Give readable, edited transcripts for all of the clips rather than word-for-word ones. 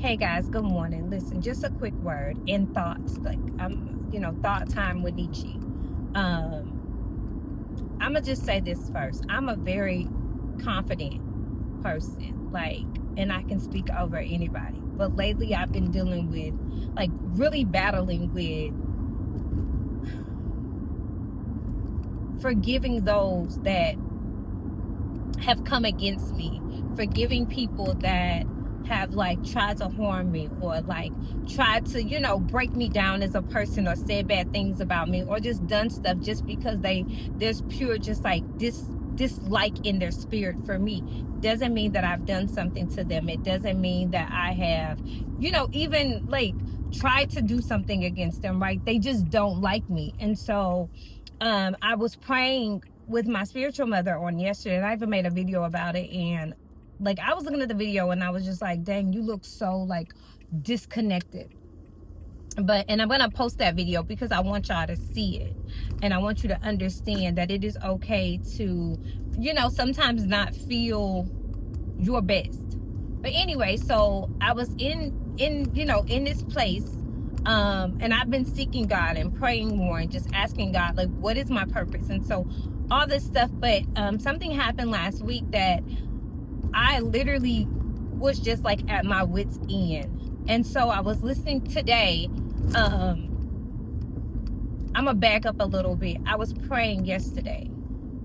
Hey guys, good morning. Listen, just a quick word in thoughts, like thought time with Nietzsche. I'm gonna just say this first. I'm a very confident person, and I can speak over anybody. But lately, I've been dealing with, really battling with forgiving those that have come against me, forgiving people that have tried to harm me, or tried to break me down as a person, or said bad things about me, or just done stuff just because there's pure just dislike in their spirit for me. Doesn't mean that I've done something to them. It doesn't mean that I have even tried to do something against them, right? They just don't like me. And so I was praying with my spiritual mother on yesterday, and I even made a video about it. And I was looking at the video and I was just like, dang, you look so disconnected. And I'm gonna post that video because I want y'all to see it, and I want you to understand that it is okay to sometimes not feel your best. But anyway, so I was in this place, and I've been seeking God and praying more and just asking God, what is my purpose? And so all this stuff. But something happened last week that I literally was just at my wit's end. And so I was listening today. I'm gonna back up a little bit. I was praying yesterday,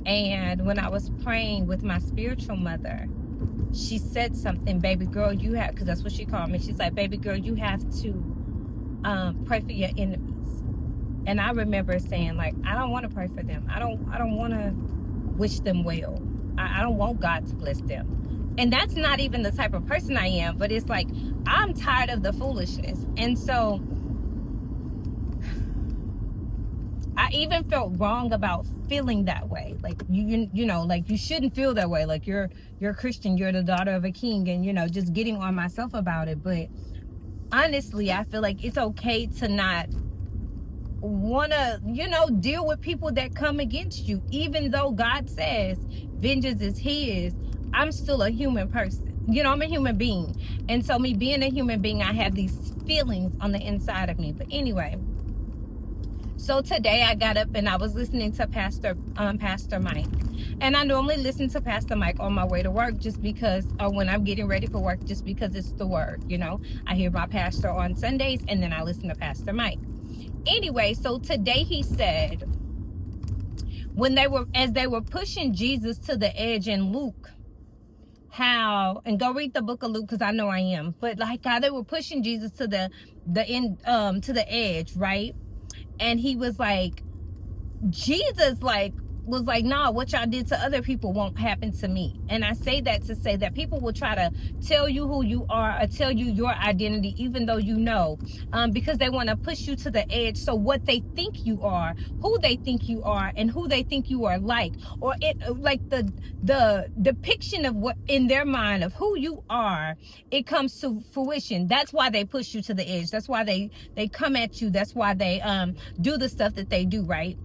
and when I was praying with my spiritual mother, she said something, baby girl, you have, because that's what she called me. She's like, baby girl, you have to pray for your enemies. And I remember saying, I don't want to pray for them. I don't want to wish them well. I don't want God to bless them. And that's not even the type of person I am, but it's I'm tired of the foolishness. And so I even felt wrong about feeling that way. You shouldn't feel that way. You're a Christian, you're the daughter of a king, and just getting on myself about it. But honestly, I feel like it's okay to not want to deal with people that come against you. Even though God says vengeance is his, I'm still a human person. I'm a human being. And so me being a human being, I have these feelings on the inside of me. But anyway, so today I got up and I was listening to Pastor Mike. And I normally listen to Pastor Mike on my way to work, just because, or when I'm getting ready for work, just because it's the word. I hear my pastor on Sundays, and then I listen to Pastor Mike. Anyway, so today he said, as they were pushing Jesus to the edge in Luke, and go read the book of Luke, because I know I am, but how they were pushing Jesus to the edge, right? And he was Jesus was nah, what y'all did to other people won't happen to me. And I say that to say that people will try to tell you who you are, or tell you your identity, even though because they want to push you to the edge. So what they think you are, who they think you are, and who they think you are, or the depiction of what in their mind of who you are, it comes to fruition. That's why they push you to the edge. That's why they come at you. That's why they do the stuff that they do, right?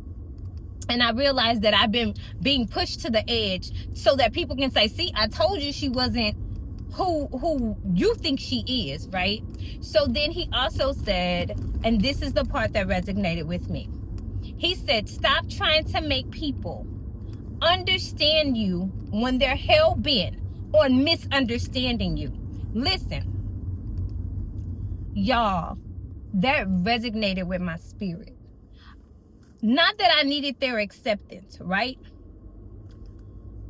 And I realized that I've been being pushed to the edge so that people can say, see, I told you she wasn't who you think she is, right? So then he also said, and this is the part that resonated with me. He said, stop trying to make people understand you when they're hell-bent on misunderstanding you. Listen, y'all, that resonated with my spirit. Not that I needed their acceptance, right?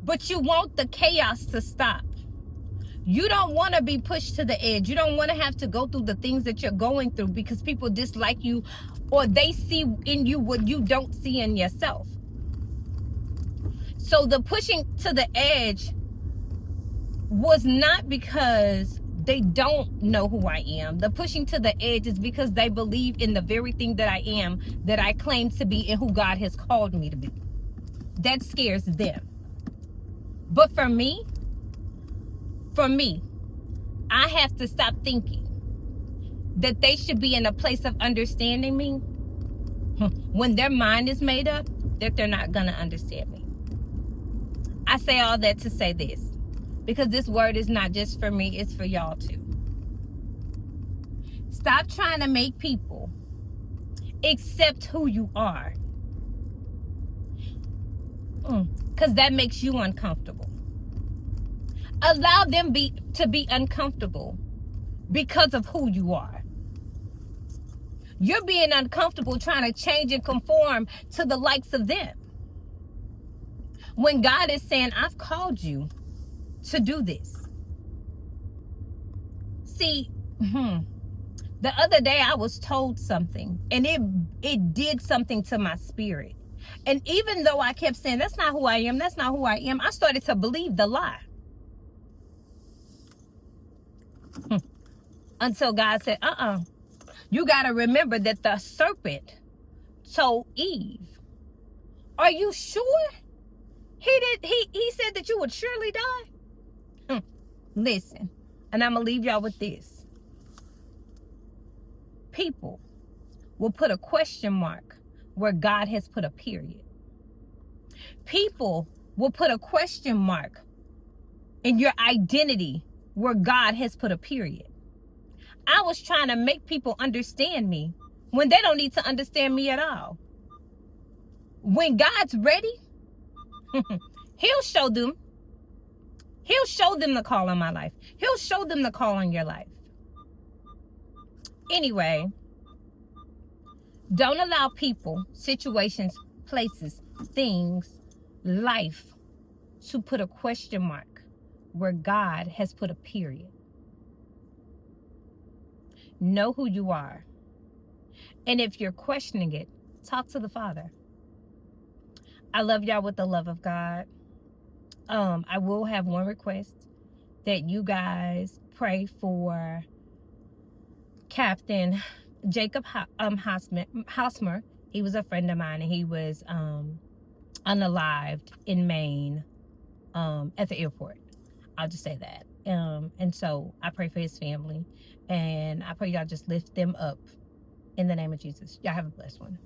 But you want the chaos to stop. You don't want to be pushed to the edge. You don't want to have to go through the things that you're going through because people dislike you, or they see in you what you don't see in yourself. So the pushing to the edge was not because they don't know who I am. The pushing to the edge is because they believe in the very thing that I am, that I claim to be, and who God has called me to be. That scares them. But for me, I have to stop thinking that they should be in a place of understanding me when their mind is made up that they're not gonna understand me. I say all that to say this, because this word is not just for me, it's for y'all too. Stop trying to make people accept who you are. Because that makes you uncomfortable. Allow them to be uncomfortable because of who you are. You're being uncomfortable trying to change and conform to the likes of them. When God is saying, I've called you to do this. See, the other day I was told something, and it did something to my spirit. And even though I kept saying, that's not who I am, that's not who I am, I started to believe the lie. Until God said, you got to remember that the serpent told Eve, are you sure? He said that you would surely die. Listen, and I'm going to leave y'all with this. People will put a question mark where God has put a period. People will put a question mark in your identity where God has put a period. I was trying to make people understand me when they don't need to understand me at all. When God's ready, he'll show them. He'll show them the call on my life. He'll show them the call on your life. Anyway, don't allow people, situations, places, things, life to put a question mark where God has put a period. Know who you are. And if you're questioning it, talk to the Father. I love y'all with the love of God. I will have one request, that you guys pray for Captain Jacob Hosmer. He was a friend of mine, and he was unalived in Maine at the airport. I'll just say that. And so I pray for his family, and I pray y'all just lift them up in the name of Jesus. Y'all have a blessed one.